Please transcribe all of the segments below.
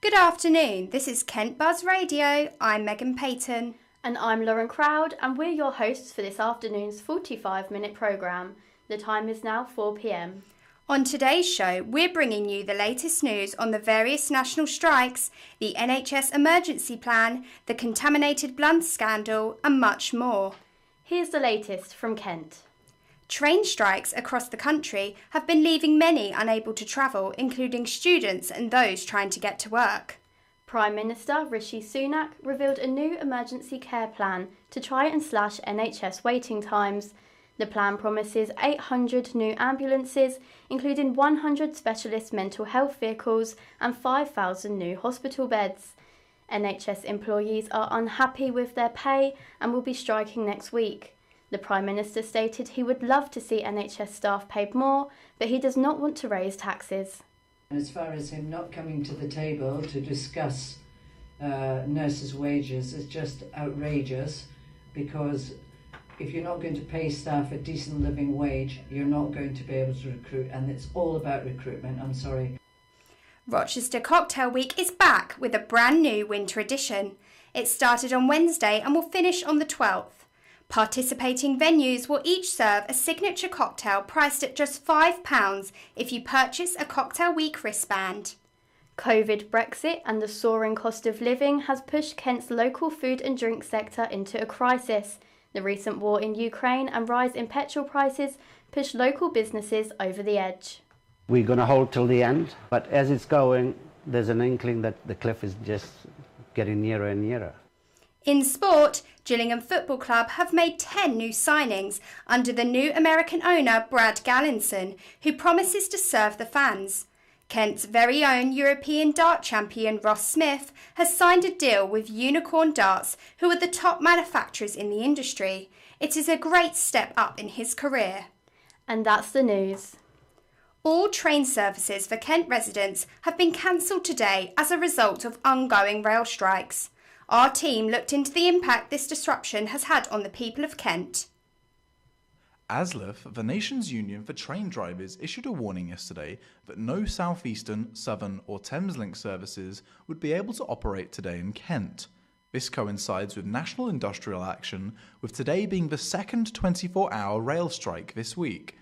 Good afternoon, this is Kent Buzz Radio. I'm Megan Payton. And I'm Lauren Crowd, and we're your hosts for this afternoon's 45-minute programme. The time is now 4 p.m. On today's show, we're bringing you the latest news on the various national strikes, the NHS emergency plan, the contaminated blunt scandal, and much more. Here's the latest from Kent. Train strikes across the country have been leaving many unable to travel, including students and those trying to get to work. Prime Minister Rishi Sunak revealed a new emergency care plan to try and slash NHS waiting times. The plan promises 800 new ambulances, including 100 specialist mental health vehicles and 5,000 new hospital beds. NHS employees are unhappy with their pay and will be striking next week. The Prime Minister stated he would love to see NHS staff paid more, but he does not want to raise taxes. As far as him not coming to the table to discuss nurses' wages is just outrageous, because if you're not going to pay staff a decent living wage, you're not going to be able to recruit, and it's all about recruitment, I'm sorry. Rochester Cocktail Week is back with a brand new winter edition. It started on Wednesday and will finish on the 12th. Participating venues will each serve a signature cocktail priced at just £5 if you purchase a Cocktail Week wristband. COVID, Brexit and the soaring cost of living has pushed Kent's local food and drink sector into a crisis. The recent war in Ukraine and rise in petrol prices push local businesses over the edge. We're going to hold till the end, but as it's going, there's an inkling that the cliff is just getting nearer and nearer. In sport, Gillingham Football Club have made 10 new signings under the new American owner Brad Gallinson, who promises to serve the fans. Kent's very own European dart champion Ross Smith has signed a deal with Unicorn Darts, who are the top manufacturers in the industry. It is a great step up in his career. And that's the news. All train services for Kent residents have been cancelled today as a result of ongoing rail strikes. Our team looked into the impact this disruption has had on the people of Kent. ASLEF, the nation's union for train drivers, issued a warning yesterday that no South Eastern, Southern or Thameslink services would be able to operate today in Kent. This coincides with national industrial action, with today being the second 24-hour rail strike this week.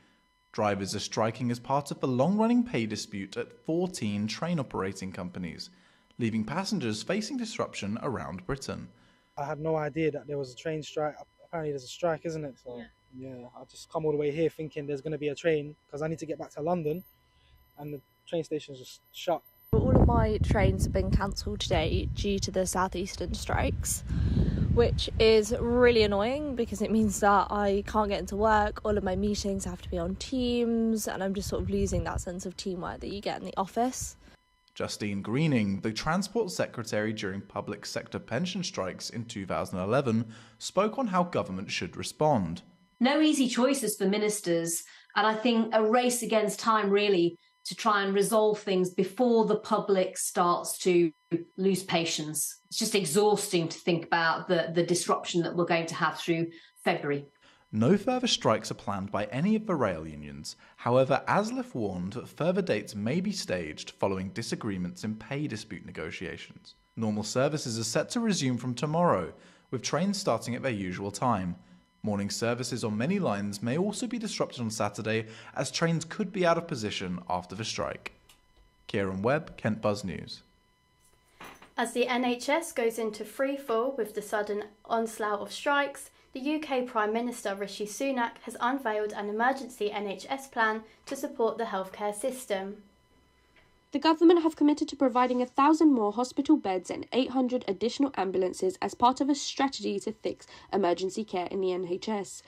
Drivers are striking as part of the long-running pay dispute at 14 train operating companies, leaving passengers facing disruption around Britain. I had no idea that there was a train strike. Apparently there's a strike, isn't it? So yeah, I just come all the way here thinking there's going to be a train because I need to get back to London, and the train station's just shut. All of my trains have been cancelled today due to the South Eastern strikes, which is really annoying because it means that I can't get into work. All of my meetings have to be on Teams, and I'm just sort of losing that sense of teamwork that you get in the office. Justine Greening, the Transport Secretary during public sector pension strikes in 2011, spoke on how government should respond. No easy choices for ministers, and I think a race against time really to try and resolve things before the public starts to lose patience. It's just exhausting to think about the disruption that we're going to have through February. No further strikes are planned by any of the rail unions. However, ASLEF warned that further dates may be staged following disagreements in pay dispute negotiations. Normal services are set to resume from tomorrow, with trains starting at their usual time. Morning services on many lines may also be disrupted on Saturday, as trains could be out of position after the strike. Kieran Webb, Kent Buzz News. As the NHS goes into freefall with the sudden onslaught of strikes, the UK Prime Minister Rishi Sunak has unveiled an emergency NHS plan to support the healthcare system. The government have committed to providing 1,000 more hospital beds and 800 additional ambulances as part of a strategy to fix emergency care in the NHS.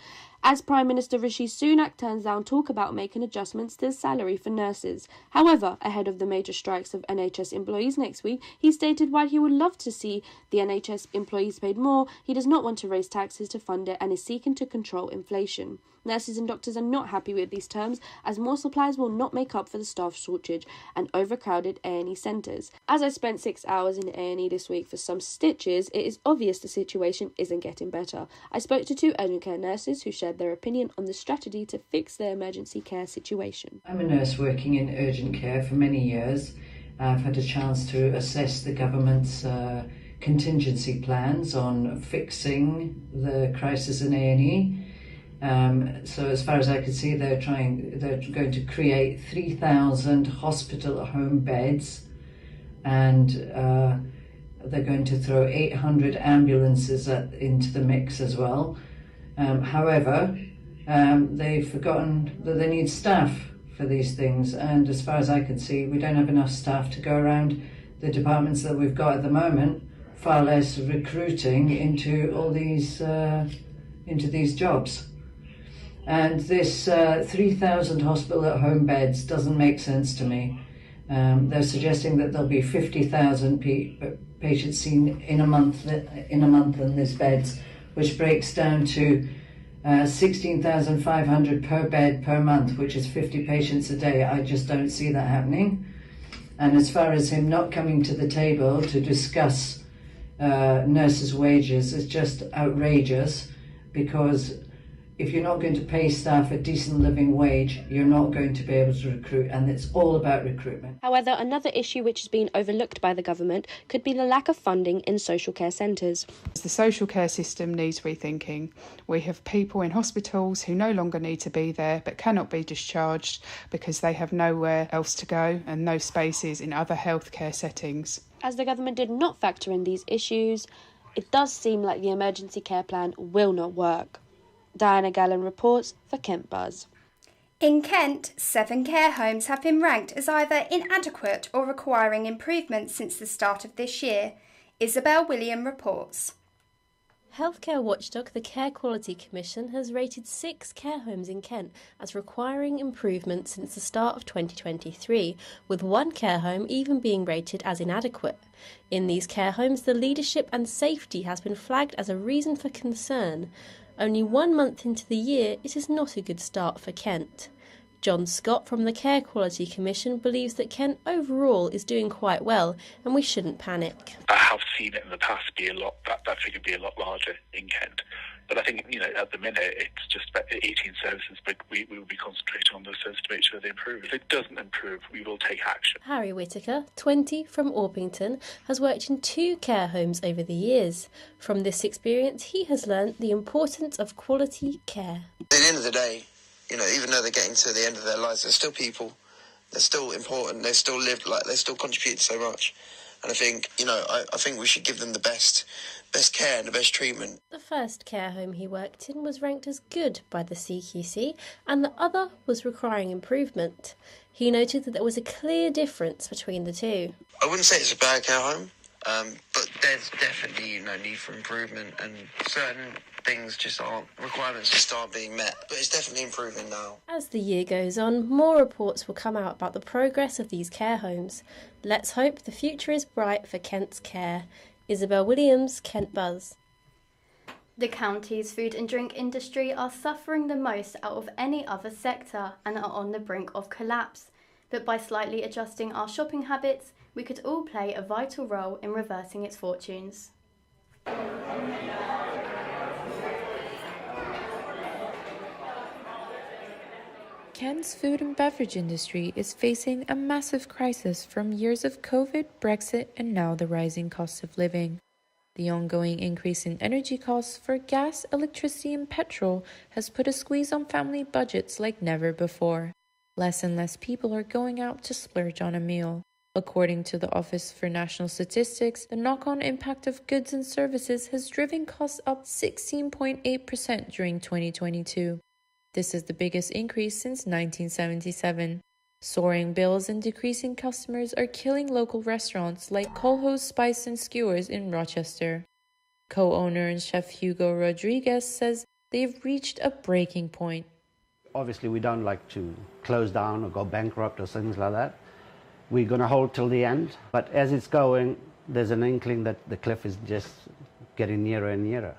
As Prime Minister Rishi Sunak turns down talk about making adjustments to the salary for nurses. However, ahead of the major strikes of NHS employees next week, he stated while he would love to see the NHS employees paid more, he does not want to raise taxes to fund it and is seeking to control inflation. Nurses and doctors are not happy with these terms, as more supplies will not make up for the staff shortage and overcrowded A&E centres. As I spent 6 hours in A&E this week for some stitches, it is obvious the situation isn't getting better. I spoke to 2 urgent care nurses who shared their opinion on the strategy to fix their emergency care situation. I'm a nurse working in urgent care for many years, I've had a chance to assess the government's contingency plans on fixing the crisis in A&E. So as far as I can see, they're going to create 3,000 hospital home beds, and they're going to throw 800 ambulances into the mix as well. However, they've forgotten that they need staff for these things, and as far as I can see, we don't have enough staff to go around the departments that we've got at the moment, far less recruiting into all these jobs. And this 3,000 hospital at home beds doesn't make sense to me. They're suggesting that there'll be 50,000 patients seen in a month in these beds, which breaks down to 16,500 per bed per month, which is 50 patients a day. I just don't see that happening. And as far as him not coming to the table to discuss nurses' wages, is just outrageous, because if you're not going to pay staff a decent living wage, you're not going to be able to recruit, and it's all about recruitment. However, another issue which has been overlooked by the government could be the lack of funding in social care centres. The social care system needs rethinking. We have people in hospitals who no longer need to be there but cannot be discharged because they have nowhere else to go and no spaces in other healthcare settings. As the government did not factor in these issues, it does seem like the emergency care plan will not work. Diana Gallen reports for Kent Buzz. In Kent, 7 care homes have been ranked as either inadequate or requiring improvement since the start of this year. Isabel William reports. Healthcare watchdog the Care Quality Commission has rated 6 care homes in Kent as requiring improvement since the start of 2023, with 1 care home even being rated as inadequate. In these care homes, the leadership and safety has been flagged as a reason for concern. Only 1 month into the year, it is not a good start for Kent. John Scott from the Care Quality Commission believes that Kent overall is doing quite well and we shouldn't panic. I have seen it in the past that figure be a lot larger in Kent. But I think, at the minute, it's just about 18 services, but we will be concentrating on those services to make sure they improve. If it doesn't improve, we will take action. Harry Whittaker, 20, from Orpington, has worked in 2 care homes over the years. From this experience, he has learnt the importance of quality care. At the end of the day, even though they're getting to the end of their lives, they're still people. They're still important. They still live, they still contribute so much. And I think, I think we should give them the best care and the best treatment. The first care home he worked in was ranked as good by the CQC, and the other was requiring improvement. He noted that there was a clear difference between the two. I wouldn't say it's a bad care home, but there's definitely need for improvement, and certain things requirements just aren't being met. But it's definitely improving now. As the year goes on, more reports will come out about the progress of these care homes. Let's hope the future is bright for Kent's care. Isabel Williams, Kent Buzz. The county's food and drink industry are suffering the most out of any other sector and are on the brink of collapse. But by slightly adjusting our shopping habits, we could all play a vital role in reversing its fortunes. Kent's food and beverage industry is facing a massive crisis from years of COVID, Brexit, and now the rising cost of living. The ongoing increase in energy costs for gas, electricity, and petrol has put a squeeze on family budgets like never before. Less and less people are going out to splurge on a meal. According to the Office for National Statistics, the knock-on impact of goods and services has driven costs up 16.8% during 2022. This is the biggest increase since 1977. Soaring bills and decreasing customers are killing local restaurants like Colho's Spice and Skewers in Rochester. Co-owner and chef Hugo Rodriguez says they've reached a breaking point. Obviously, we don't like to close down or go bankrupt or things like that. We're going to hold till the end. But as it's going, there's an inkling that the cliff is just getting nearer and nearer.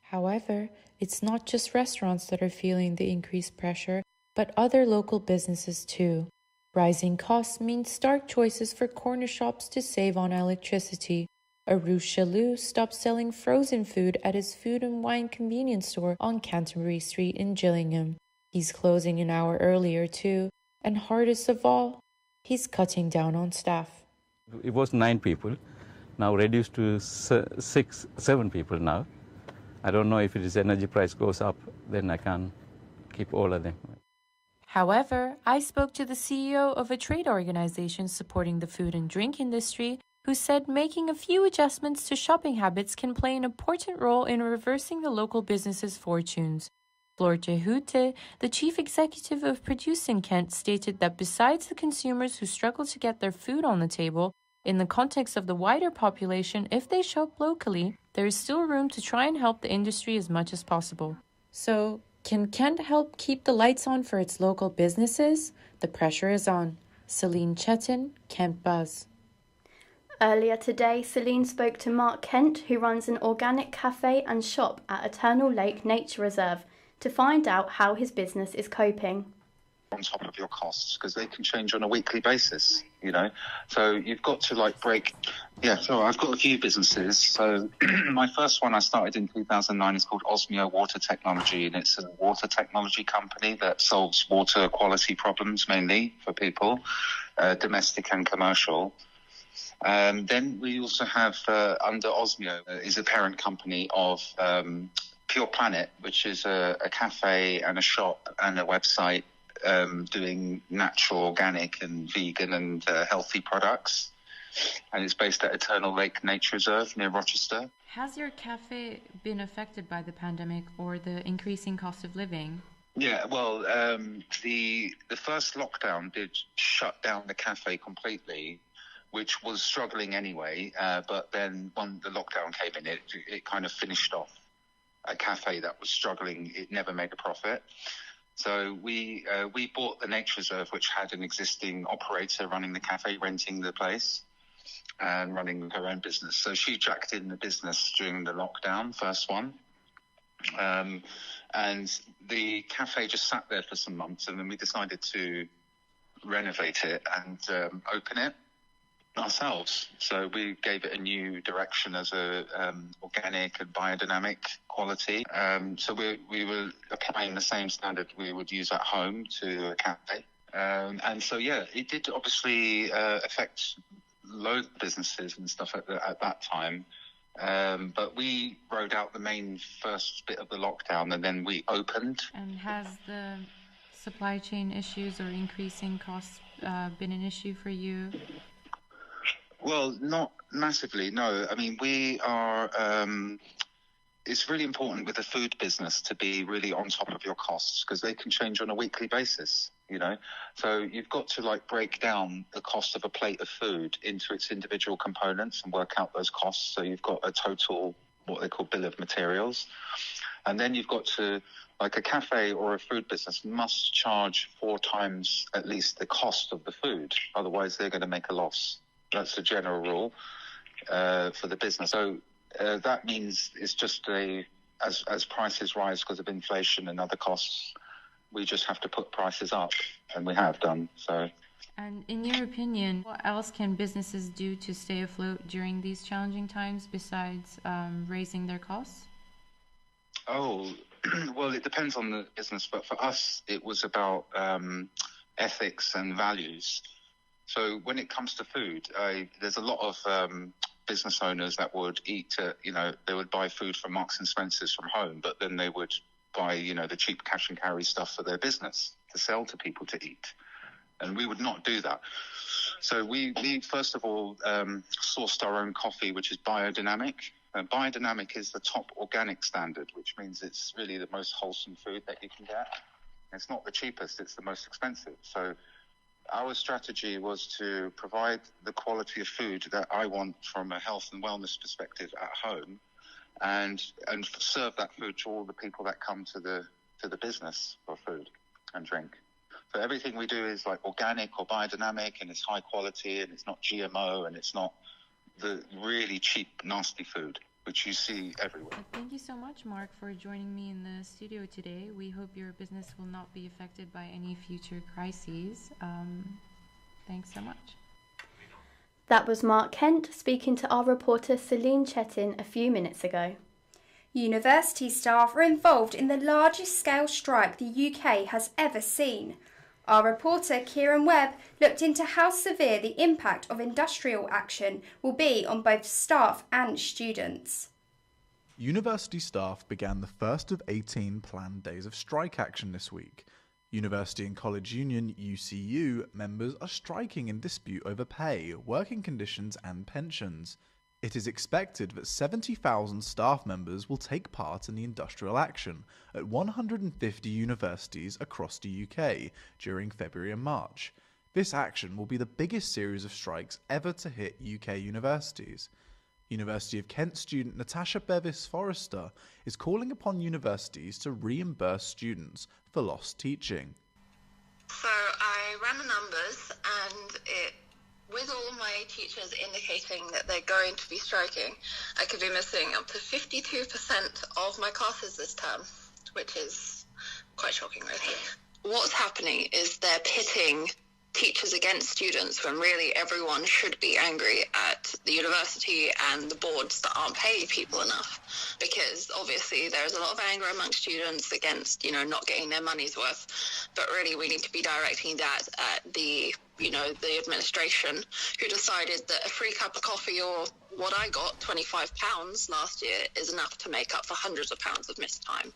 However, it's not just restaurants that are feeling the increased pressure, but other local businesses too. Rising costs mean stark choices for corner shops to save on electricity. Arush Shalou stopped selling frozen food at his food and wine convenience store on Canterbury Street in Gillingham. He's closing an hour earlier too, and hardest of all, he's cutting down on staff. It was 9 people, now reduced to 7 people now. I don't know if it is energy price goes up, then I can keep all of them. However, I spoke to the CEO of a trade organization supporting the food and drink industry, who said making a few adjustments to shopping habits can play an important role in reversing the local businesses' fortunes. Floortje Hoete, the chief executive of Produce in Kent, stated that besides the consumers who struggle to get their food on the table, in the context of the wider population, if they shop locally, there is still room to try and help the industry as much as possible. So, can Kent help keep the lights on for its local businesses? The pressure is on. Celine Chetin, Kent Buzz. Earlier today, Celine spoke to Mark Kent, who runs an organic cafe and shop at Eternal Lake Nature Reserve, to find out how his business is coping. On top of your costs, because they can change on a weekly basis, you know. So you've got to break. Yeah, so I've got a few businesses. So my first one I started in 2009 is called Osmio Water Technology, and it's a water technology company that solves water quality problems mainly for people, domestic and commercial. Then we also have under Osmio is a parent company of Pure Planet, which is a cafe and a shop and a website doing natural, organic and vegan and healthy products. And it's based at Eternal Lake Nature Reserve near Rochester. Has your cafe been affected by the pandemic or the increasing cost of living? Yeah, well, the first lockdown did shut down the cafe completely, which was struggling anyway. But then when the lockdown came in, it kind of finished off a cafe that was struggling. It never made a profit. So we bought the Nature Reserve, which had an existing operator running the cafe, renting the place and running her own business. So she jacked in the business during the lockdown, first one. And the cafe just sat there for some months, and then we decided to renovate it and open it ourselves. So we gave it a new direction as a organic and biodynamic quality. So we were applying the same standard we would use at home to a cafe. And so, yeah, it did obviously affect loads of businesses and stuff at that time. But we rode out the main first bit of the lockdown, and then we opened. And has the supply chain issues or increasing costs been an issue for you? Well, not massively, no. I mean, we are... it's really important with the food business to be really on top of your costs, because they can change on a weekly basis, you know. So you've got to break down the cost of a plate of food into its individual components and work out those costs. So you've got a total, what they call bill of materials. And then you've got to, a cafe or a food business must charge 4 times at least the cost of the food. Otherwise, they're going to make a loss. That's a general rule for the business. So that means it's just as prices rise because of inflation and other costs, we just have to put prices up, and we have done so. And in your opinion, what else can businesses do to stay afloat during these challenging times besides raising their costs? Oh, well, it depends on the business, but for us, it was about ethics and values. So when it comes to food, there's a lot of business owners that would eat, they would buy food from Marks and Spencer's from home, but then they would buy, the cheap cash and carry stuff for their business to sell to people to eat. And we would not do that. So we first of all, sourced our own coffee, which is biodynamic. And biodynamic is the top organic standard, which means it's really the most wholesome food that you can get. It's not the cheapest, it's the most expensive. So our strategy was to provide the quality of food that I want from a health and wellness perspective at home, and serve that food to all the people that come to the business for food and drink. So everything we do is organic or biodynamic, and it's high quality, and it's not GMO, and it's not the really cheap, nasty food, which you see everywhere. Thank you so much, Mark, for joining me in the studio today. We hope your business will not be affected by any future crises. Thanks so much. That was Mark Kent speaking to our reporter Celine Chetin a few minutes ago. University staff are involved in the largest scale strike the UK has ever seen. Our reporter Kieran Webb looked into how severe the impact of industrial action will be on both staff and students. University staff began the first of 18 planned days of strike action this week. University and College Union UCU members are striking in dispute over pay, working conditions and pensions. It is expected that 70,000 staff members will take part in the industrial action at 150 universities across the UK during February and March. This action will be the biggest series of strikes ever to hit UK universities. University of Kent student Natasha Bevis Forrester is calling upon universities to reimburse students for lost teaching. So I ran the numbers, and with all of my teachers indicating that they're going to be striking, I could be missing up to 52% of my classes this term, which is quite shocking, really. What's happening is they're pitting teachers against students when really everyone should be angry at the university and the boards that aren't paying people enough, because obviously there's a lot of anger amongst students against, not getting their money's worth, but really we need to be directing that at the administration, who decided that a free cup of coffee, or what I got, £25 last year, is enough to make up for hundreds of pounds of missed time.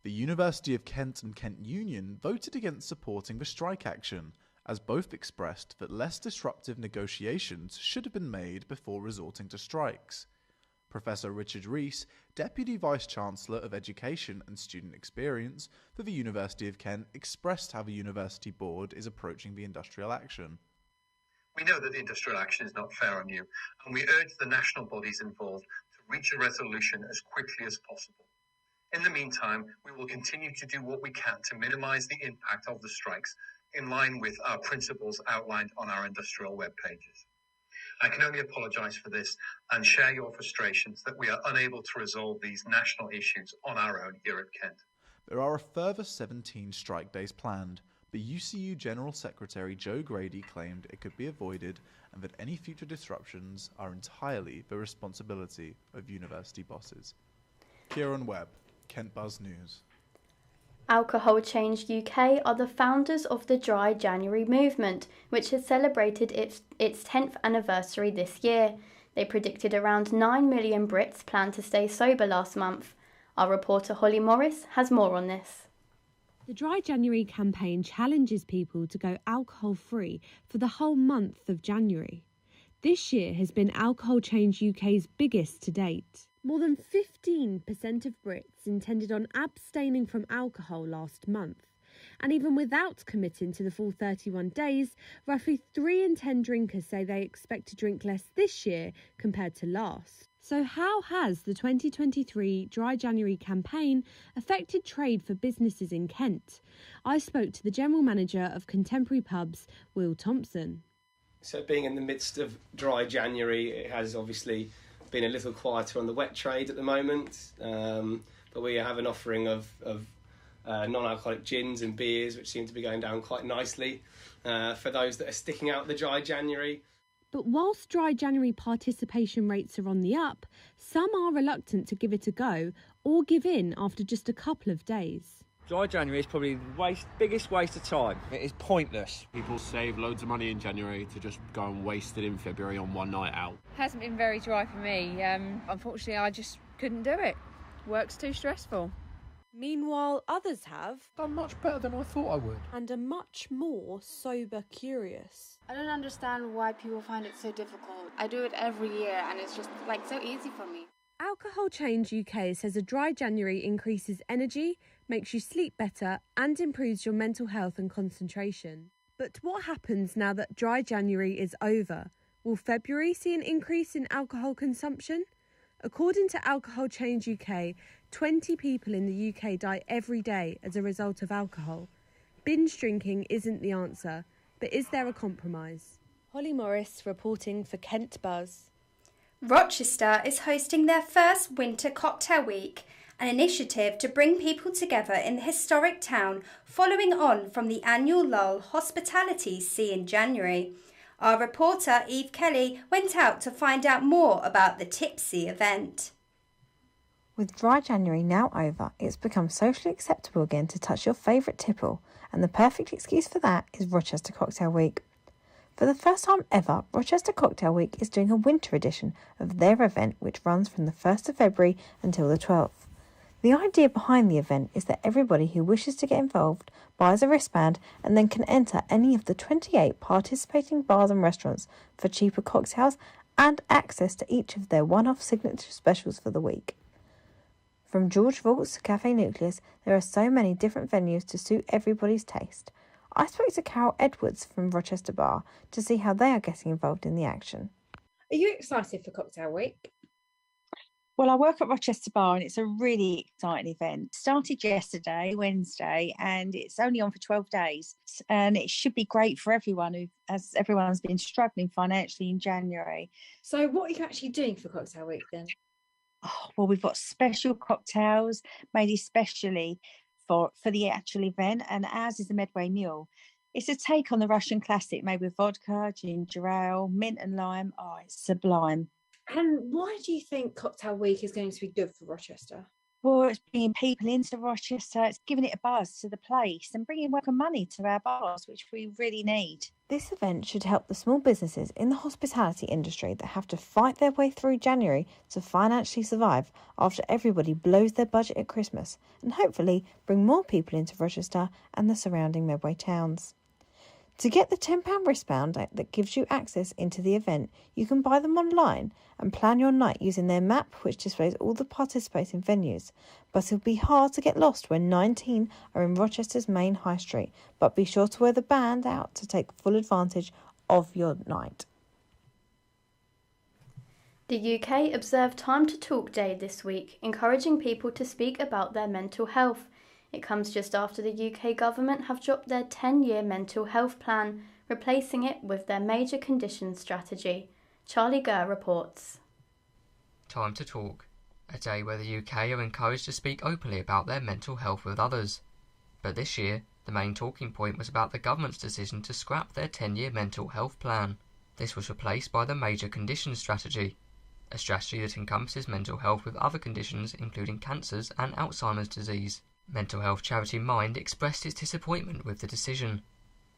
The University of Kent and Kent Union voted against supporting the strike action, as both expressed that less disruptive negotiations should have been made before resorting to strikes. Professor Richard Rees, Deputy Vice-Chancellor of Education and Student Experience for the University of Kent, expressed how the University Board is approaching the industrial action. We know that the industrial action is not fair on you, and we urge the national bodies involved to reach a resolution as quickly as possible. In the meantime, we will continue to do what we can to minimise the impact of the strikes, in line with our principles outlined on our industrial web pages. I can only apologise for this and share your frustrations that we are unable to resolve these national issues on our own here at Kent. There are a further 17 strike days planned, but UCU General Secretary Joe Grady claimed it could be avoided and that any future disruptions are entirely the responsibility of university bosses. Kieran Webb, Kent Buzz News. Alcohol Change UK are the founders of the Dry January movement, which has celebrated its 10th anniversary this year. They predicted around 9 million Brits plan to stay sober last month. Our reporter Holly Morris has more on this. The Dry January campaign challenges people to go alcohol-free for the whole month of January. This year has been Alcohol Change UK's biggest to date. More than 15% of Brits intended on abstaining from alcohol last month. And even without committing to the full 31 days, roughly 3 in 10 drinkers say they expect to drink less this year compared to last. So how has the 2023 Dry January campaign affected trade for businesses in Kent? I spoke to the General Manager of Contemporary Pubs, Will Thompson. So being in the midst of Dry January, it has obviously been a little quieter on the wet trade at the moment, but we have an offering of non-alcoholic gins and beers which seem to be going down quite nicely for those that are sticking out the Dry January. But whilst Dry January participation rates are on the up, some are reluctant to give it a go or give in after just a couple of days. Dry January is probably the biggest waste of time. It is pointless. People save loads of money in January to just go and waste it in February on one night out. Hasn't been very dry for me. Unfortunately, I just couldn't do it. Work's too stressful. Meanwhile, others have done much better than I thought I would. And are much more sober curious. I don't understand why people find it so difficult. I do it every year and it's just so easy for me. Alcohol Change UK says a Dry January increases energy, makes you sleep better and improves your mental health and concentration. But what happens now that Dry January is over? Will February see an increase in alcohol consumption? According to Alcohol Change UK, 20 people in the UK die every day as a result of alcohol. Binge drinking isn't the answer, but is there a compromise? Holly Morris reporting for Kent Buzz. Rochester is hosting their first Winter Cocktail Week, an initiative to bring people together in the historic town following on from the annual Lull Hospitality Sea in January. Our reporter Eve Kelly went out to find out more about the Tipsy event. With Dry January now over, it's become socially acceptable again to touch your favourite tipple, and the perfect excuse for that is Rochester Cocktail Week. For the first time ever, Rochester Cocktail Week is doing a winter edition of their event, which runs from the 1st of February until the 12th. The idea behind the event is that everybody who wishes to get involved buys a wristband and then can enter any of the 28 participating bars and restaurants for cheaper cocktails and access to each of their one-off signature specials for the week. From George Vaults to Cafe Nucleus, there are so many different venues to suit everybody's taste. I spoke to Carol Edwards from Rochester Bar to see how they are getting involved in the action. Are you excited for Cocktail Week? Well, I work at Rochester Bar and it's a really exciting event. Started yesterday, Wednesday, and it's only on for 12 days. And it should be great for everyone as everyone's been struggling financially in January. So what are you actually doing for Cocktail Week then? Oh, well, we've got special cocktails made especially for the actual event, and ours is the Medway Mule. It's a take on the Russian classic made with vodka, ginger ale, mint and lime. Oh, it's sublime. And why do you think Cocktail Week is going to be good for Rochester? Well, it's bringing people into Rochester, it's giving it a buzz to the place and bringing welcome money to our bars, which we really need. This event should help the small businesses in the hospitality industry that have to fight their way through January to financially survive after everybody blows their budget at Christmas, and hopefully bring more people into Rochester and the surrounding Medway towns. To get the £10 wristband that gives you access into the event, you can buy them online and plan your night using their map, which displays all the participating venues. But it'll be hard to get lost when 19 are in Rochester's main high street. But be sure to wear the band out to take full advantage of your night. The UK observed Time to Talk Day this week, encouraging people to speak about their mental health. It comes just after the UK government have dropped their 10-year mental health plan, replacing it with their major conditions strategy. Charlie Gurr reports. Time to Talk, a day where the UK are encouraged to speak openly about their mental health with others. But this year, the main talking point was about the government's decision to scrap their 10-year mental health plan. This was replaced by the major conditions strategy, a strategy that encompasses mental health with other conditions including cancers and Alzheimer's disease. Mental health charity Mind expressed its disappointment with the decision.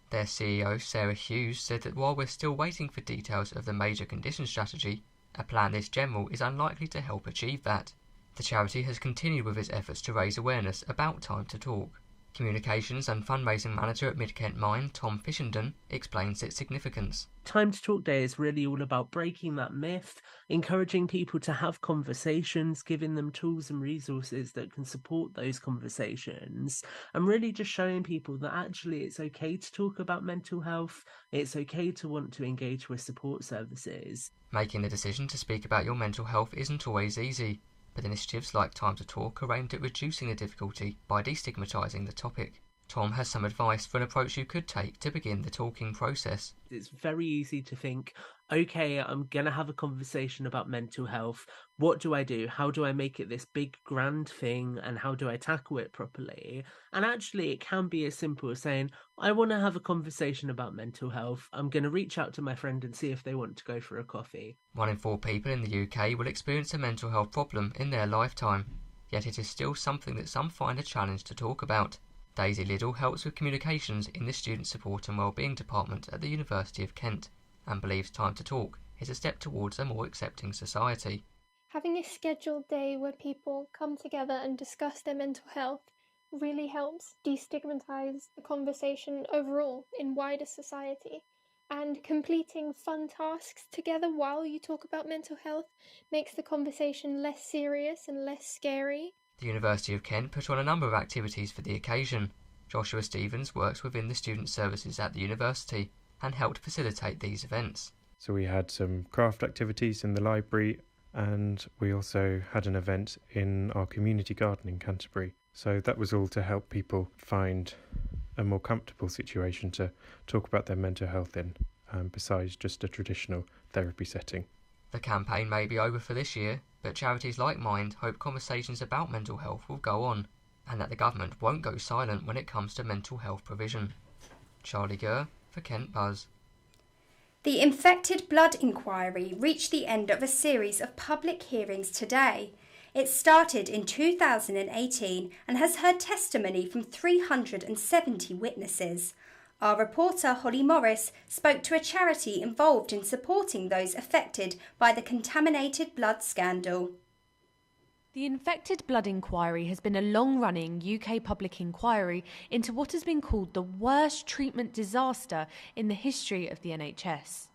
Their CEO, Sarah Hughes, said that while we're still waiting for details of the major condition strategy, a plan this general is unlikely to help achieve that. The charity has continued with its efforts to raise awareness about Time to Talk. Communications and Fundraising Manager at Mid-Kent Mind, Tom Fishenden, explains its significance. Time to Talk Day is really all about breaking that myth, encouraging people to have conversations, giving them tools and resources that can support those conversations, and really just showing people that actually it's okay to talk about mental health, it's okay to want to engage with support services. Making the decision to speak about your mental health isn't always easy, but initiatives like Time to Talk are aimed at reducing the difficulty by destigmatising the topic. Tom has some advice for an approach you could take to begin the talking process. It's very easy to think, okay, I'm going to have a conversation about mental health. What do I do? How do I make it this big grand thing, and how do I tackle it properly? And actually it can be as simple as saying, I want to have a conversation about mental health. I'm going to reach out to my friend and see if they want to go for a coffee. 1 in 4 people in the UK will experience a mental health problem in their lifetime, yet it is still something that some find a challenge to talk about. Daisy Liddell helps with communications in the Student Support and Wellbeing Department at the University of Kent and believes Time to Talk is a step towards a more accepting society. Having a scheduled day where people come together and discuss their mental health really helps destigmatise the conversation overall in wider society. And completing fun tasks together while you talk about mental health makes the conversation less serious and less scary. The University of Kent put on a number of activities for the occasion. Joshua Stevens works within the student services at the university and helped facilitate these events. So we had some craft activities in the library, and we also had an event in our community garden in Canterbury. So that was all to help people find a more comfortable situation to talk about their mental health in, besides just a traditional therapy setting. The campaign may be over for this year, but charities like Mind hope conversations about mental health will go on, and that the government won't go silent when it comes to mental health provision. Charlie Gurr for Kent Buzz. The infected blood inquiry reached the end of a series of public hearings today. It started in 2018 and has heard testimony from 370 witnesses. Our reporter Holly Morris spoke to a charity involved in supporting those affected by the contaminated blood scandal. The Infected Blood Inquiry has been a long-running UK public inquiry into what has been called the worst treatment disaster in the history of the NHS.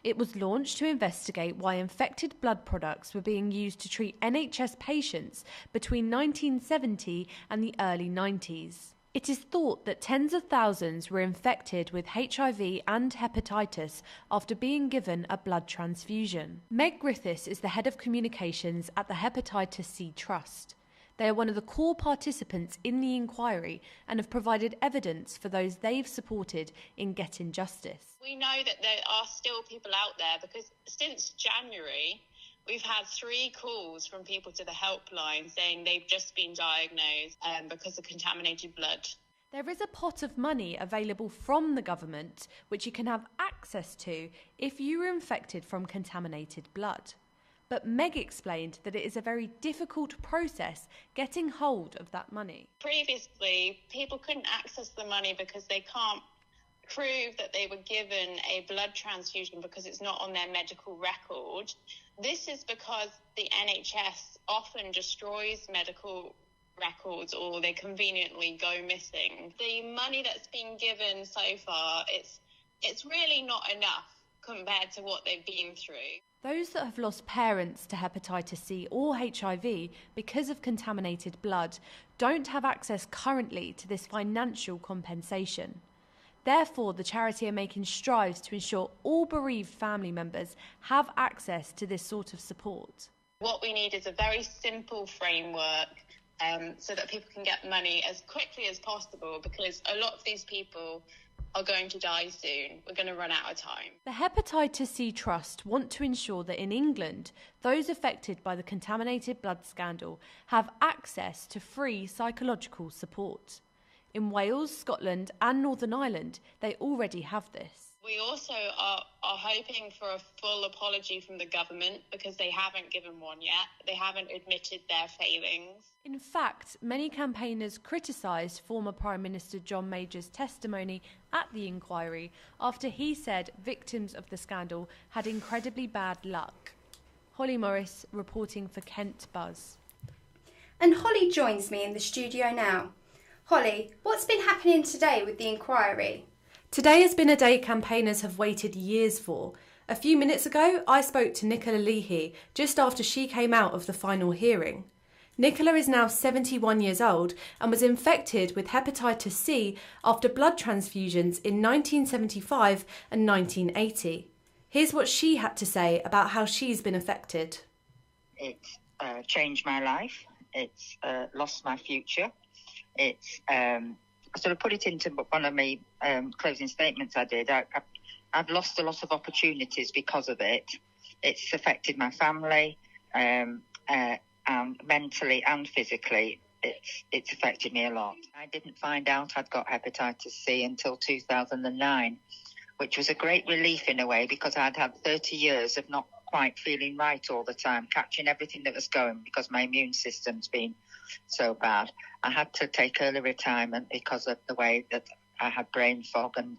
It was launched to investigate why infected blood products were being used to treat NHS patients between 1970 and the early 90s. It is thought that tens of thousands were infected with HIV and hepatitis after being given a blood transfusion. Meg Griffiths is the head of communications at the Hepatitis C Trust. They are one of the core participants in the inquiry and have provided evidence for those they've supported in getting justice. We know that there are still people out there because since January, we've had 3 calls from people to the helpline saying they've just been diagnosed because of contaminated blood. There is a pot of money available from the government which you can have access to if you were infected from contaminated blood. But Meg explained that it is a very difficult process getting hold of that money. Previously, people couldn't access the money because they can't prove that they were given a blood transfusion because it's not on their medical record. This is because the NHS often destroys medical records or they conveniently go missing. The money that's been given so far, it's really not enough compared to what they've been through. Those that have lost parents to hepatitis C or HIV because of contaminated blood don't have access currently to this financial compensation. Therefore, the charity are making strides to ensure all bereaved family members have access to this sort of support. What we need is a very simple framework so that people can get money as quickly as possible, because a lot of these people are going to die soon. We're going to run out of time. The Hepatitis C Trust want to ensure that in England, those affected by the contaminated blood scandal have access to free psychological support. In Wales, Scotland and Northern Ireland, they already have this. We also are hoping for a full apology from the government because they haven't given one yet. They haven't admitted their failings. In fact, many campaigners criticised former Prime Minister John Major's testimony at the inquiry after he said victims of the scandal had incredibly bad luck. Holly Morris reporting for Kent Buzz. And Holly joins me in the studio now. Holly, what's been happening today with the inquiry? Today has been a day campaigners have waited years for. A few minutes ago, I spoke to Nicola Leahy just after she came out of the final hearing. Nicola is now 71 years old and was infected with hepatitis C after blood transfusions in 1975 and 1980. Here's what she had to say about how she's been affected. It's changed my life. It's lost my future. It's I sort of put it into one of my closing statements I did. I've lost a lot of opportunities because of it. It's affected my family, and mentally and physically. It's affected me a lot. I didn't find out I'd got hepatitis C until 2009, which was a great relief in a way because I'd had 30 years of not quite feeling right all the time, catching everything that was going because my immune system's been so bad. I had to take early retirement because of the way that I had brain fog and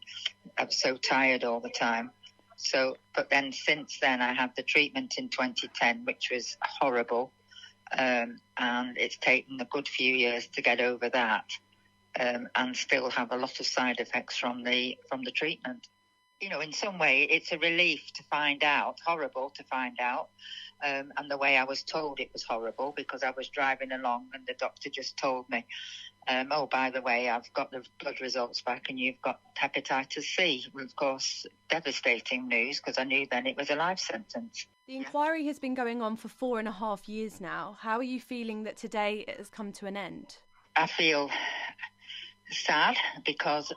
I was so tired all the time. But then since then I had the treatment in 2010, which was horrible, and it's taken a good few years to get over that, and still have a lot of side effects from the treatment. You know, in some way it's a relief to find out, horrible to find out. And the way I was told it was horrible because I was driving along and the doctor just told me, oh, by the way, I've got the blood results back and you've got hepatitis C. Of course, devastating news because I knew then it was a life sentence. The inquiry has been going on for 4.5 years now. How are you feeling that today it has come to an end? I feel sad because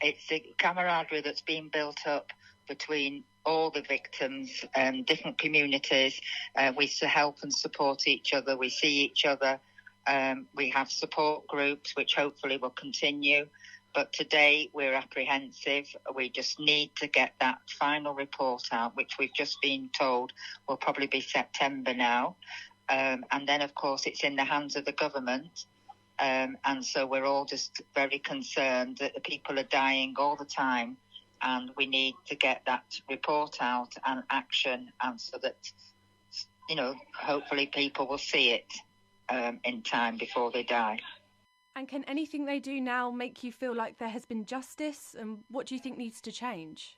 it's the camaraderie that's been built up between all the victims, different communities. We help and support each other. We see each other. We have support groups, which hopefully will continue. But today we're apprehensive. We just need to get that final report out, which we've just been told will probably be September now. And then, of course, it's in the hands of the government. And so we're all just very concerned that the people are dying all the time, and we need to get that report out and action, and so that, hopefully people will see it in time before they die. And can anything they do now make you feel like there has been justice? And what do you think needs to change?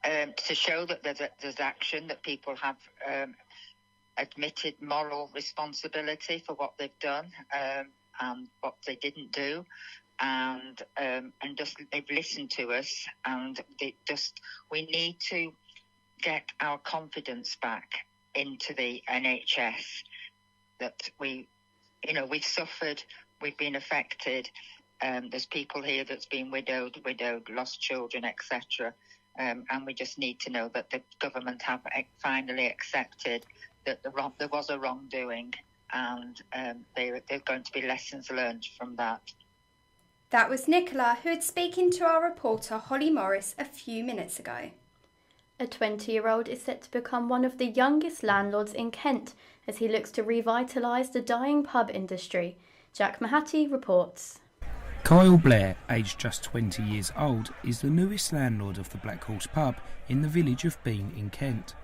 To show that there's action, that people have admitted moral responsibility for what they've done and what they didn't do, and just they've listened to us, and we need to get our confidence back into the NHS. That we've suffered, we've been affected. There's people here that's been widowed, lost children, etc. And we just need to know that the government have finally accepted that there was a wrongdoing, and there are going to be lessons learned from that. That was Nicola, who had spoken to our reporter Holly Morris a few minutes ago. A 20-year-old is set to become one of the youngest landlords in Kent as he looks to revitalise the dying pub industry. Jack Mahatty reports. Kyle Blair, aged just 20 years old, is the newest landlord of the Black Horse pub in the village of Bean in Kent.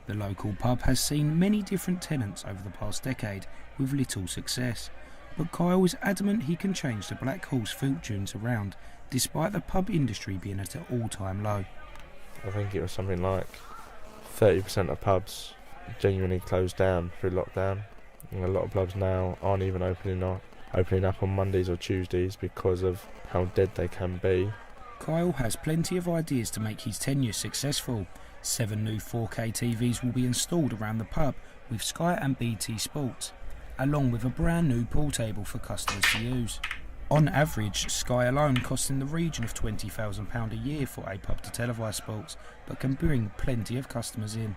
The local pub has seen many different tenants over the past decade with little success, but Kyle is adamant he can change the Black Horse fortunes around, despite the pub industry being at an all-time low. I think it was something like 30% of pubs genuinely closed down through lockdown, and a lot of pubs now aren't even opening up on Mondays or Tuesdays because of how dead they can be. Kyle has plenty of ideas to make his tenure successful. 7 new 4K TVs will be installed around the pub with Sky and BT Sports, along with a brand new pool table for customers to use. On average, Sky alone costs in the region of £20,000 a year for a pub to televise sports, but can bring plenty of customers in.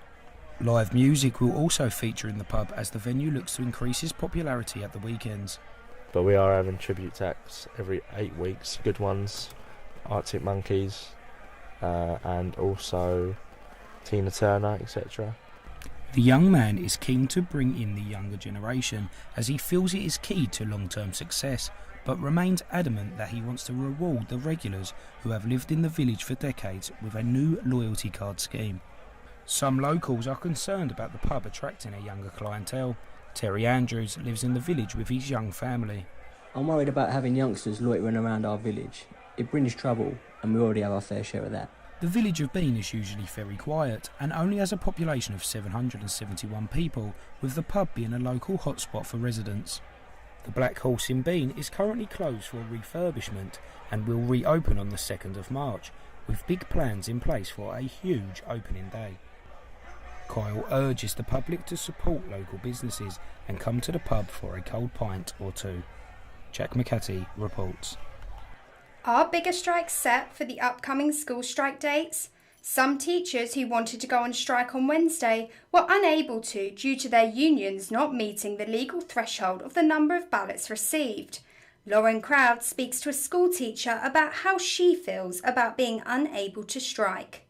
Live music will also feature in the pub as the venue looks to increase its popularity at the weekends. But we are having tribute acts every 8 weeks, good ones, Arctic Monkeys, and also Tina Turner, etc. The young man is keen to bring in the younger generation as he feels it is key to long-term success, but remains adamant that he wants to reward the regulars who have lived in the village for decades with a new loyalty card scheme. Some locals are concerned about the pub attracting a younger clientele. Terry Andrews lives in the village with his young family. I'm worried about having youngsters loitering around our village. It brings trouble, and we already have our fair share of that. The village of Bean is usually very quiet and only has a population of 771 people, with the pub being a local hotspot for residents. The Black Horse in Bean is currently closed for refurbishment and will reopen on the 2nd of March, with big plans in place for a huge opening day. Kyle urges the public to support local businesses and come to the pub for a cold pint or two. Jack McCarthy reports. Are bigger strikes set for the upcoming school strike dates? Some teachers who wanted to go on strike on Wednesday were unable to due to their unions not meeting the legal threshold of the number of ballots received. Lauren Crowd speaks to a school teacher about how she feels about being unable to strike.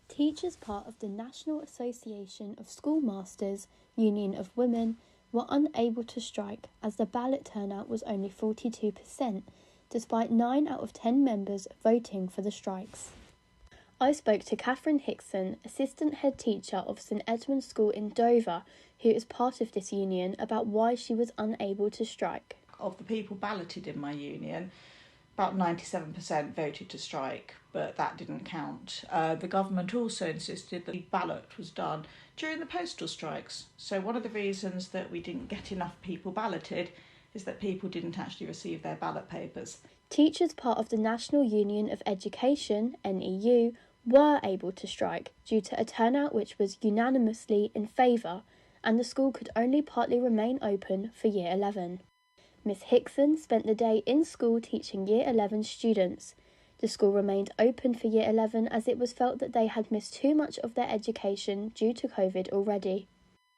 Teachers, part of the National Association of Schoolmasters Union of Women, were unable to strike as the ballot turnout was only 42%, despite 9 out of 10 members voting for the strikes. I spoke to Catherine Hickson, assistant head teacher of St Edmund's School in Dover, who is part of this union, about why she was unable to strike. Of the people balloted in my union, about 97% voted to strike, but that didn't count. The government also insisted that the ballot was done during the postal strikes. So one of the reasons that we didn't get enough people balloted is that people didn't actually receive their ballot papers. Teachers, part of the National Union of Education, NEU, were able to strike due to a turnout which was unanimously in favour, and the school could only partly remain open for Year 11. Miss Hickson spent the day in school teaching Year 11 students. The school remained open for Year 11 as it was felt that they had missed too much of their education due to COVID already.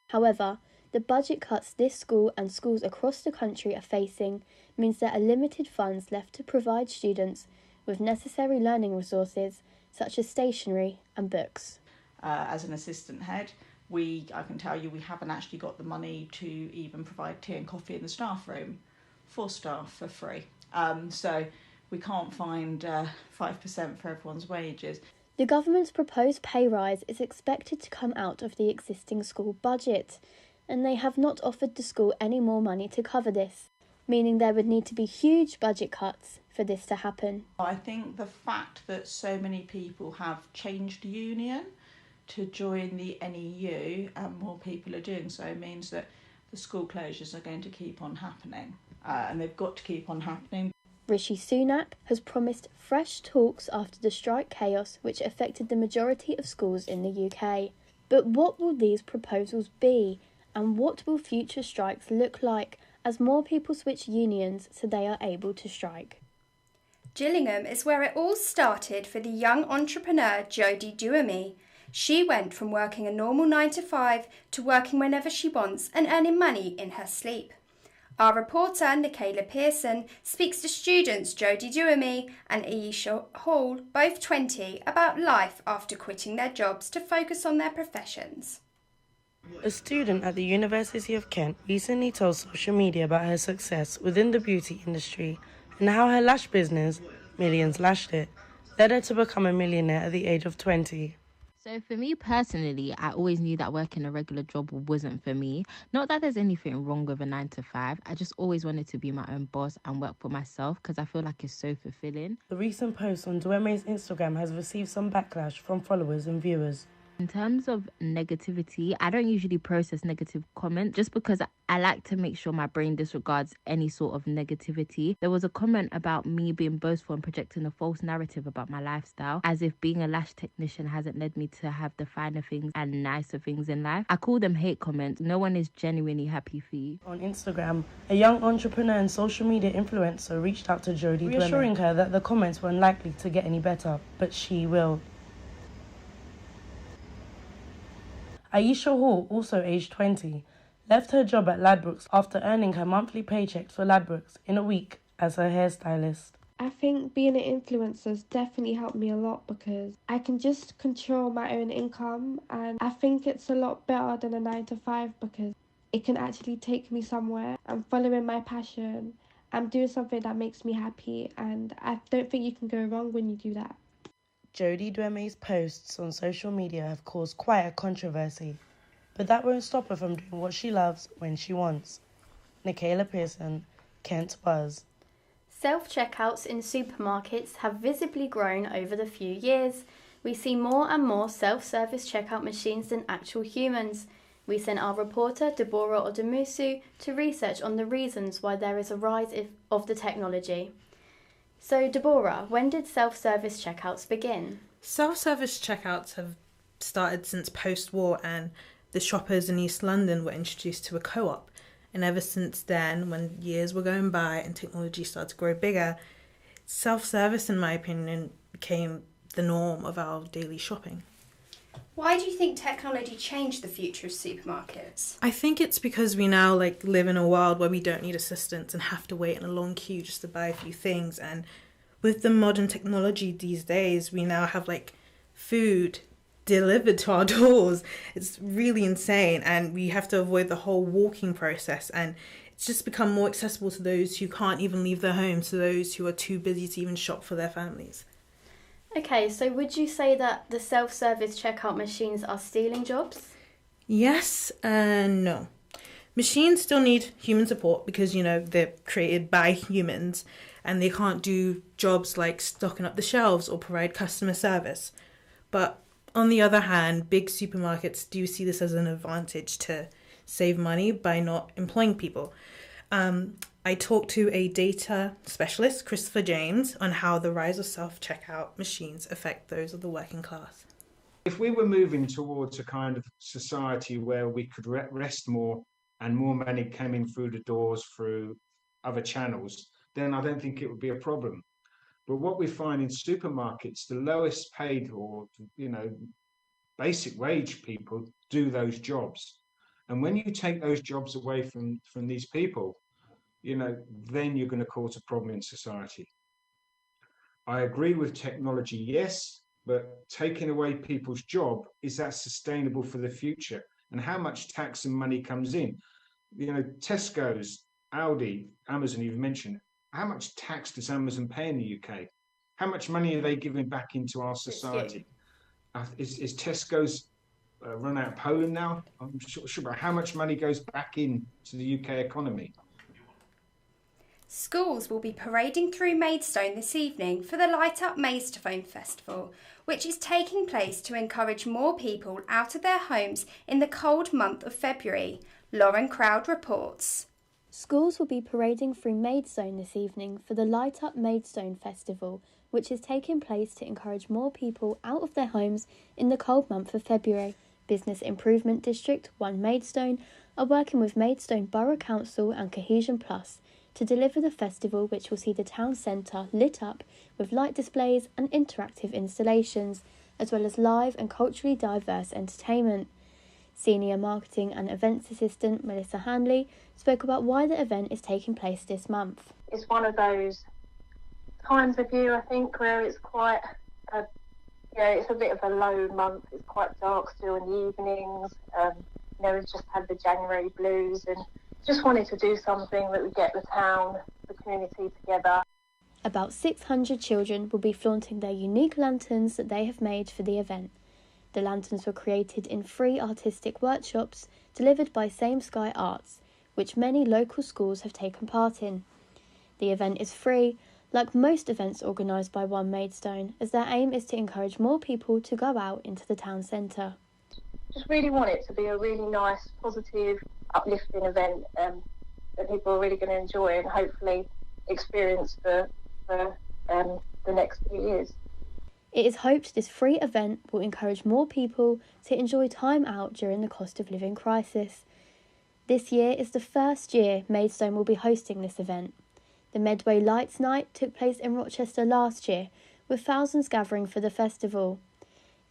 However, the budget cuts this school and schools across the country are facing means there are limited funds left to provide students with necessary learning resources such as stationery and books. As an assistant head, I can tell you, we haven't actually got the money to even provide tea and coffee in the staff room for staff for free. So we can't find 5% for everyone's wages. The government's proposed pay rise is expected to come out of the existing school budget, and they have not offered the school any more money to cover this, meaning there would need to be huge budget cuts for this to happen. I think the fact that so many people have changed union to join the NEU, and more people are doing so, means that the school closures are going to keep on happening, and they've got to keep on happening. Rishi Sunak has promised fresh talks after the strike chaos which affected the majority of schools in the UK. But what will these proposals be, and what will future strikes look like as more people switch unions so they are able to strike? Gillingham is where it all started for the young entrepreneur Jodie Duamy. She went from working a normal 9 to 5 to working whenever she wants and earning money in her sleep. Our reporter, Nicola Pearson, speaks to students Jodie Duamy and Aisha Hall, both 20, about life after quitting their jobs to focus on their professions. A student at the University of Kent recently told social media about her success within the beauty industry and how her lash business, Millions Lashed It, led her to become a millionaire at the age of 20. So for me personally, I always knew that working a regular job wasn't for me. Not that there's anything wrong with a 9 to 5. I just always wanted to be my own boss and work for myself because I feel like it's so fulfilling. The recent post on Duame's Instagram has received some backlash from followers and viewers. In terms of negativity, I don't usually process negative comments just because I like to make sure my brain disregards any sort of negativity. There was a comment about me being boastful and projecting a false narrative about my lifestyle, as if being a lash technician hasn't led me to have the finer things and nicer things in life. I call them hate comments. No one is genuinely happy for you. On Instagram, a young entrepreneur and social media influencer reached out to Jodie, reassuring her that the comments were unlikely to get any better, but she will. Aisha Hall, also aged 20, left her job at Ladbrokes after earning her monthly paycheck for Ladbrokes in a week as her hairstylist. I think being an influencer has definitely helped me a lot because I can just control my own income, and I think it's a lot better than a 9 to 5 because it can actually take me somewhere. I'm following my passion. I'm doing something that makes me happy, and I don't think you can go wrong when you do that. Jodie Duame's posts on social media have caused quite a controversy, but that won't stop her from doing what she loves when she wants. Nicola Pearson, Kent Buzz. Self-checkouts in supermarkets have visibly grown over the few years. We see more and more self-service checkout machines than actual humans. We sent our reporter Deborah Odemusu to research on the reasons why there is a rise of the technology. So, Deborah, when did self-service checkouts begin? Self-service checkouts have started since post-war, and the shoppers in East London were introduced to a co-op. And ever since then, when years were going by and technology started to grow bigger, self-service, in my opinion, became the norm of our daily shopping. Why do you think technology changed the future of supermarkets? I think it's because we now live in a world where we don't need assistance and have to wait in a long queue just to buy a few things. And with the modern technology these days, we now have food delivered to our doors. It's really insane, and we have to avoid the whole walking process, and it's just become more accessible to those who can't even leave their homes, to those who are too busy to even shop for their families. Okay, so would you say that the self-service checkout machines are stealing jobs? Yes and no. Machines still need human support because, they're created by humans and they can't do jobs like stocking up the shelves or provide customer service. But on the other hand, big supermarkets do see this as an advantage to save money by not employing people. I talked to a data specialist, Christopher James, on how the rise of self-checkout machines affect those of the working class. If we were moving towards a kind of society where we could rest more and more money came in through the doors through other channels, then I don't think it would be a problem. But what we find in supermarkets, the lowest paid or, basic wage people do those jobs. And when you take those jobs away from these people, then you're going to cause a problem in society. I agree with technology, yes, but taking away people's job, is that sustainable for the future? and how much tax and money comes in. You know, Tesco's, Aldi, Amazon, you've mentioned. How much tax does Amazon pay in the UK? How much money are they giving back into our society? Is Tesco's run out of Poland now? I'm sure about how much money goes back into the UK economy. Schools will be parading through Maidstone this evening for the Light Up Maidstone Festival, which is taking place to encourage more people out of their homes in the cold month of February. Lauren Crowd reports. Schools will be parading through Maidstone this evening for the Light Up Maidstone Festival, which is taking place to encourage more people out of their homes in the cold month of February. Business Improvement District 1 Maidstone are working with Maidstone Borough Council and Cohesion Plus to deliver the festival, which will see the town centre lit up with light displays and interactive installations, as well as live and culturally diverse entertainment. Senior Marketing and Events Assistant Melissa Hanley spoke about why the event is taking place this month. It's one of those times of year, I think, where it's quite, it's a bit of a low month. It's quite dark still in the evenings. We've just had the January blues and just wanted to do something that would get the town, the community together. About 600 children will be flaunting their unique lanterns that they have made for the event. The lanterns were created in free artistic workshops delivered by Same Sky Arts, which many local schools have taken part in. The event is free, like most events organised by One Maidstone, as their aim is to encourage more people to go out into the town centre. Just really want it to be a really nice, positive, uplifting event that people are really going to enjoy and hopefully experience for the next few years. It is hoped this free event will encourage more people to enjoy time out during the cost of living crisis. This year is the first year Maidstone will be hosting this event. The Medway Lights Night took place in Rochester last year, with thousands gathering for the festival.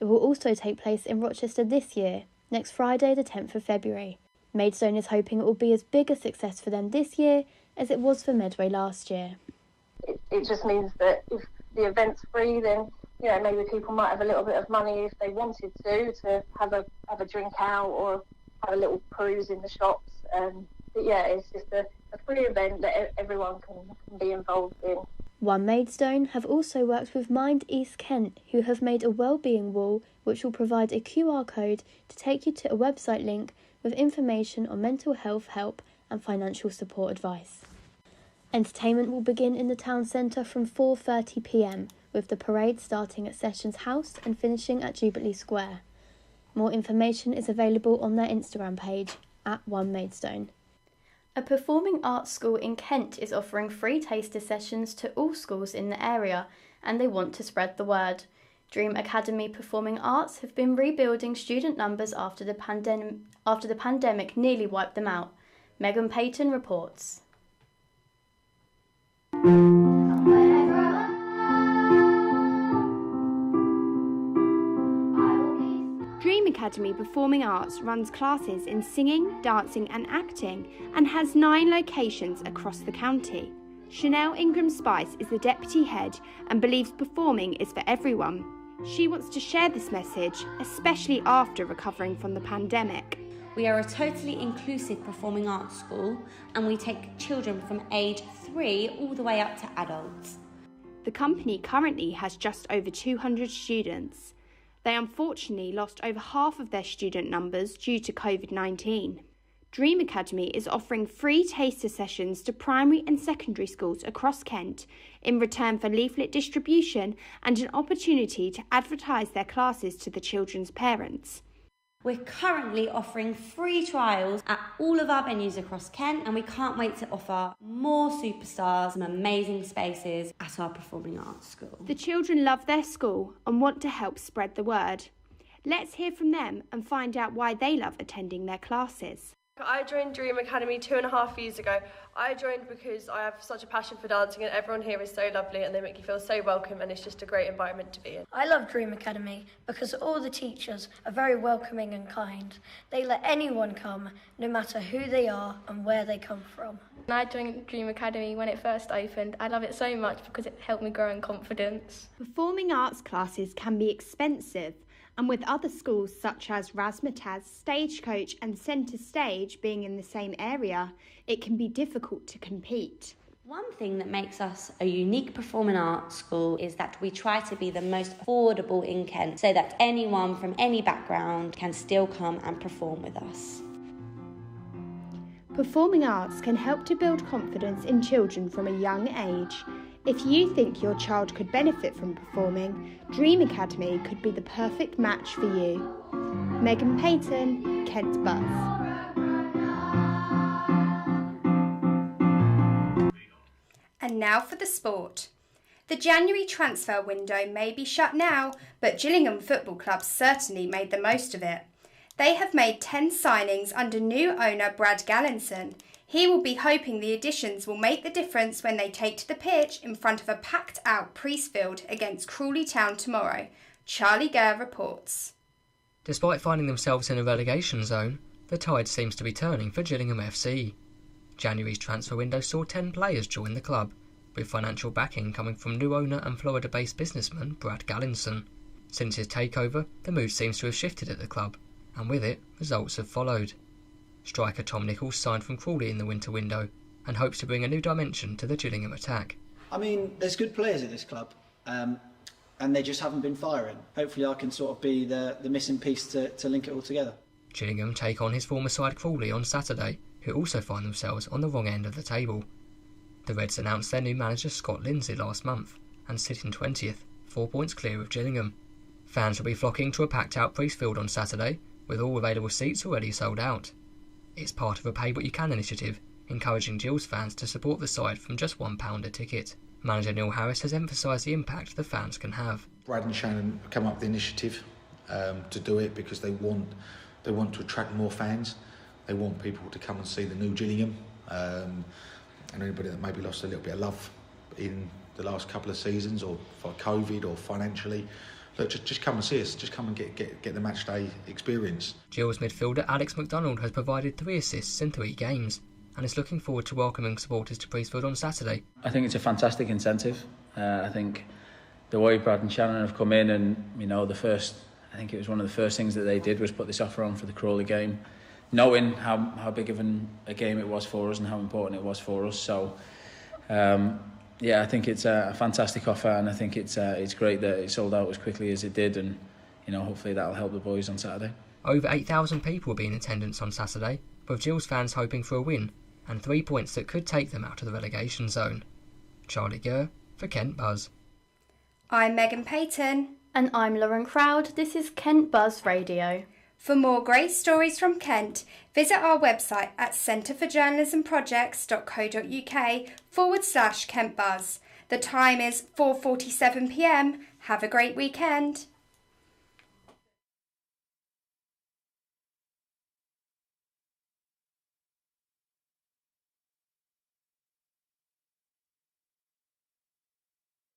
It will also take place in Rochester this year, next Friday the 10th of February. Maidstone is hoping it will be as big a success for them this year as it was for Medway last year. It just means that if the event's free, then maybe people might have a little bit of money if they wanted to have a drink out or have a little cruise in the shops. But it's just a free event that everyone can be involved in. One Maidstone have also worked with Mind East Kent, who have made a wellbeing wall which will provide a QR code to take you to a website link with information on mental health help and financial support advice. Entertainment will begin in the town centre from 4:30 p.m, with the parade starting at Sessions House and finishing at Jubilee Square. More information is available on their Instagram page, @OneMaidstone. A performing arts school in Kent is offering free taster sessions to all schools in the area, and they want to spread the word. Dream Academy Performing Arts have been rebuilding student numbers after the pandemic nearly wiped them out. Megan Payton reports. Dream Academy Performing Arts runs classes in singing, dancing and acting and has 9 locations across the county. Chanel Ingram Spice is the deputy head and believes performing is for everyone. She wants to share this message, especially after recovering from the pandemic. We are a totally inclusive performing arts school and we take children from age 3 all the way up to adults. The company currently has just over 200 students. They unfortunately lost over half of their student numbers due to COVID-19. Dream Academy is offering free taster sessions to primary and secondary schools across Kent in return for leaflet distribution and an opportunity to advertise their classes to the children's parents. We're currently offering free trials at all of our venues across Kent, and we can't wait to offer more superstars and amazing spaces at our performing arts school. The children love their school and want to help spread the word. Let's hear from them and find out why they love attending their classes. I joined Dream Academy 2.5 years ago. I joined because I have such a passion for dancing and everyone here is so lovely and they make you feel so welcome and it's just a great environment to be in. I love Dream Academy because all the teachers are very welcoming and kind. They let anyone come, no matter who they are and where they come from. I joined Dream Academy when it first opened. I love it so much because it helped me grow in confidence. Performing arts classes can be expensive, And with other schools such as Razzmatazz, Stagecoach and Centre Stage being in the same area, it can be difficult to compete. One thing that makes us a unique performing arts school is that we try to be the most affordable in Kent so that anyone from any background can still come and perform with us. Performing arts can help to build confidence in children from a young age. If you think your child could benefit from performing, Dream Academy could be the perfect match for you. Megan Payton, Kent Buzz. And now for the sport. The January transfer window may be shut now, but Gillingham Football Club certainly made the most of it. They have made 10 signings under new owner Brad Gallinson. He will be hoping the additions will make the difference when they take to the pitch in front of a packed-out Priestfield against Crawley Town tomorrow. Charlie Gurr reports. Despite finding themselves in a relegation zone, the tide seems to be turning for Gillingham FC. January's transfer window saw 10 players join the club, with financial backing coming from new owner and Florida-based businessman Brad Gallinson. Since his takeover, the mood seems to have shifted at the club, and with it, results have followed. Striker Tom Nichols signed from Crawley in the winter window and hopes to bring a new dimension to the Gillingham attack. I mean, there's good players at this club, and they just haven't been firing. Hopefully I can sort of be the missing piece to link it all together. Gillingham take on his former side Crawley on Saturday, who also find themselves on the wrong end of the table. The Reds announced their new manager Scott Lindsay last month and sit in 20th, 4 points clear of Gillingham. Fans will be flocking to a packed-out Priestfield on Saturday, with all available seats already sold out. It's part of a Pay What You Can initiative, encouraging Gills fans to support the side from just £1 a ticket. Manager Neil Harris has emphasised the impact the fans can have. Brad and Shannon come up with the initiative to do it because they want to attract more fans. They want people to come and see the new Gillingham, and anybody that maybe lost a little bit of love in the last couple of seasons or for COVID or financially. Look, just come and see us. Just come and get the match day experience. Gills midfielder Alex McDonald has provided 3 assists in 3 games and is looking forward to welcoming supporters to Priestfield on Saturday. I think it's a fantastic incentive. I think the way Brad and Shannon have come in and, I think it was one of the first things that they did was put this offer on for the Crawley game, knowing how big of a game it was for us and how important it was for us. So, I think it's a fantastic offer, and I think it's great that it sold out as quickly as it did, and hopefully that'll help the boys on Saturday. Over 8,000 people will be in attendance on Saturday, with Gills fans hoping for a win and 3 points that could take them out of the relegation zone. Charlie Gurr for Kent Buzz. I'm Megan Payton. And I'm Lauren Crowd. This is Kent Buzz Radio. For more great stories from Kent, visit our website at centreforjournalismprojects.co.uk/Kent Buzz. The time is 4:47 p.m. Have a great weekend.